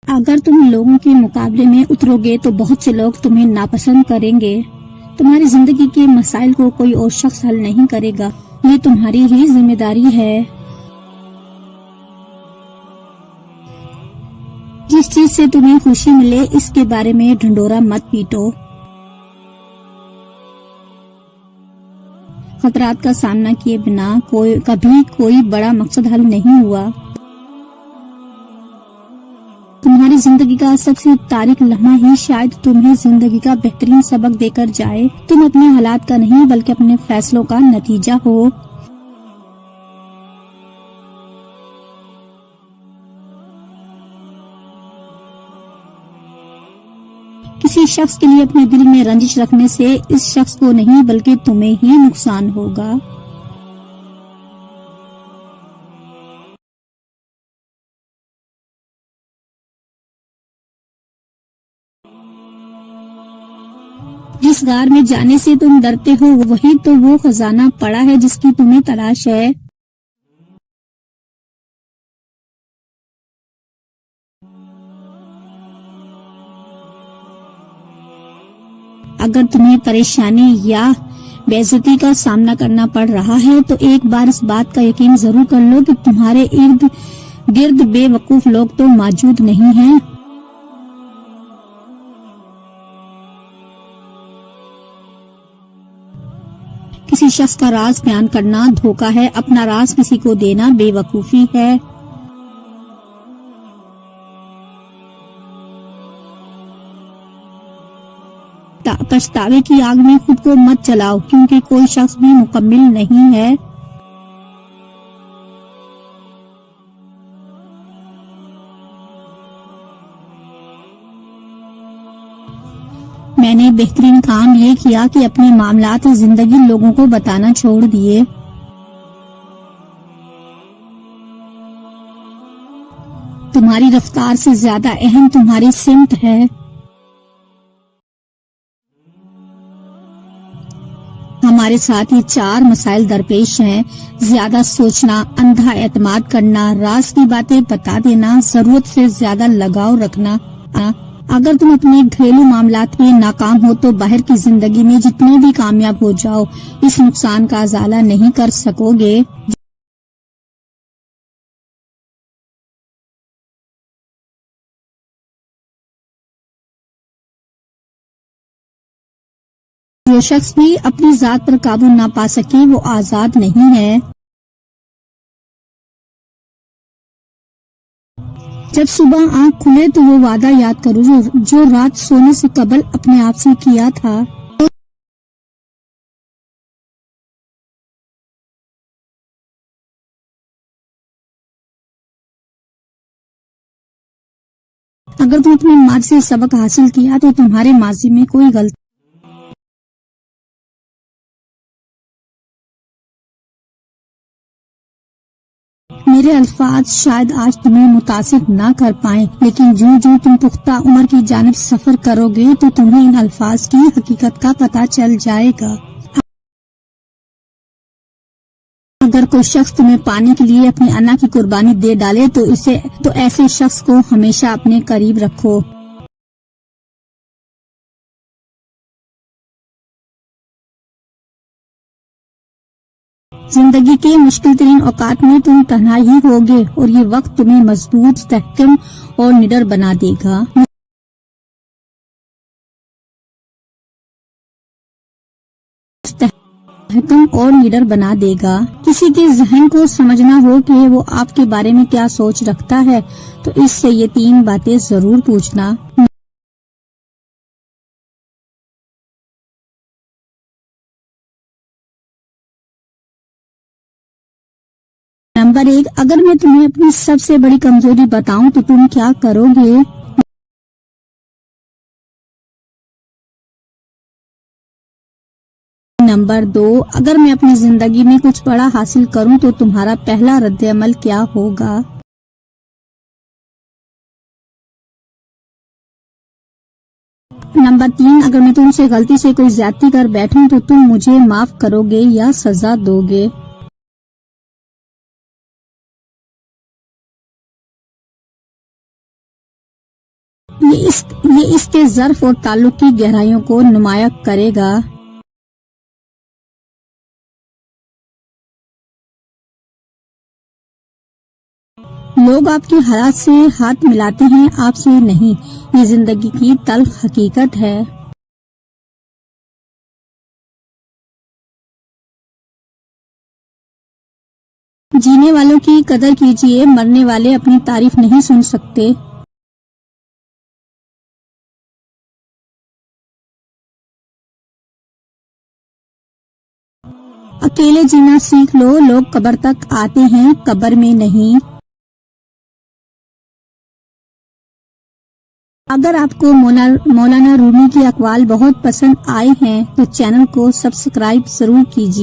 अगर तुम लोगों के मुकाबले में उतरोगे तो बहुत से लोग तुम्हें नापसंद करेंगे। तुम्हारी जिंदगी के मसाइल को कोई और शख्स हल नहीं करेगा, ये तुम्हारी ही जिम्मेदारी है। जिस चीज से तुम्हें खुशी मिले इसके बारे में ढंढोरा मत पीटो। खतरात का सामना किए बिना कभी कोई बड़ा मकसद हल नहीं हुआ। तुम्हारी जिंदगी का सबसे तारीख लम्हा ही शायद तुम्हें जिंदगी का बेहतरीन सबक देकर जाए। तुम अपने हालात का नहीं बल्कि अपने फैसलों का नतीजा हो। किसी शख्स के लिए अपने दिल में रंजिश रखने से इस शख्स को नहीं बल्कि तुम्हें ही नुकसान होगा। जिस गार में जाने से तुम डरते हो वही तो वो खजाना पड़ा है जिसकी तुम्हें तलाश है। अगर तुम्हें परेशानी या बेइज्जती का सामना करना पड़ रहा है तो एक बार इस बात का यकीन जरूर कर लो कि तुम्हारे इर्द गिर्द बेवकूफ लोग तो मौजूद नहीं हैं। किसी शख्स का राज बयान करना धोखा है, अपना राज किसी को देना बेवकूफी है। पछतावे की आग में खुद को मत जलाओ क्योंकि कोई शख्स भी मुकम्मिल नहीं है। मैंने बेहतरीन काम ये किया कि अपने मामलात जिंदगी लोगों को बताना छोड़ दिए। तुम्हारी रफ्तार से ज्यादा अहम तुम्हारी सिमत है। हमारे साथ ये 4 मसाइल दरपेश हैं। ज्यादा सोचना, अंधा एतमाद करना, राज की बातें बता देना, जरूरत से ज्यादा लगाव रखना। अगर तुम अपने घरेलू मामलात में नाकाम हो तो बाहर की जिंदगी में जितने भी कामयाब हो जाओ इस नुकसान का अजाला नहीं कर सकोगे। जो शख्स भी अपनी जात पर काबू ना पा सके वो आजाद नहीं है। जब सुबह आंख खुले तो वो वादा याद करो जो रात सोने से कबल अपने आप से किया था। अगर तुम अपने माजी से सबक हासिल किया तो तुम्हारे माजी में कोई गलती मेरे अल्फाज शायद आज तुम्हें मुतासिर ना कर पाए, लेकिन जो जो तुम पुख्ता उम्र की जानिब सफर करोगे तो तुम्हें इन अल्फाज की हकीकत का पता चल जाएगा। अगर कोई शख्स तुम्हें पाने के लिए अपनी अन्ना की कुर्बानी दे डाले तो ऐसे शख्स को हमेशा अपने करीब रखो। जिंदगी के मुश्किल तरीन औकात में तुम तन्हा ही होगे और ये वक्त तुम्हें मजबूत, मुस्तहकम और निडर बना देगा। किसी के जहन को समझना हो कि वो आपके बारे में क्या सोच रखता है तो इससे ये 3 बातें जरूर पूछना। नंबर 1, अगर मैं तुम्हें अपनी सबसे बड़ी कमजोरी बताऊं तो तुम क्या करोगे? नंबर 2, अगर मैं अपनी जिंदगी में कुछ बड़ा हासिल करूं तो तुम्हारा पहला रद्द-ए-अमल क्या होगा? नंबर 3, अगर मैं तुमसे गलती से कोई ज्यादती कर बैठूं तो तुम मुझे माफ करोगे या सजा दोगे? ये इसके ज़र्फ और ताल्लुक की गहराइयों को नुमाया करेगा। लोग आपके हालात से हाथ मिलाते हैं, आपसे नहीं। ये जिंदगी की तल्ख हकीकत है। जीने वालों की कदर कीजिए, मरने वाले अपनी तारीफ नहीं सुन सकते। अकेले जीना सीख लो, लोग कब्र तक आते हैं, कब्र में नहीं। अगर आपको मौलाना रूमी की अक़वाल बहुत पसंद आए हैं तो चैनल को सब्सक्राइब जरूर कीजिए।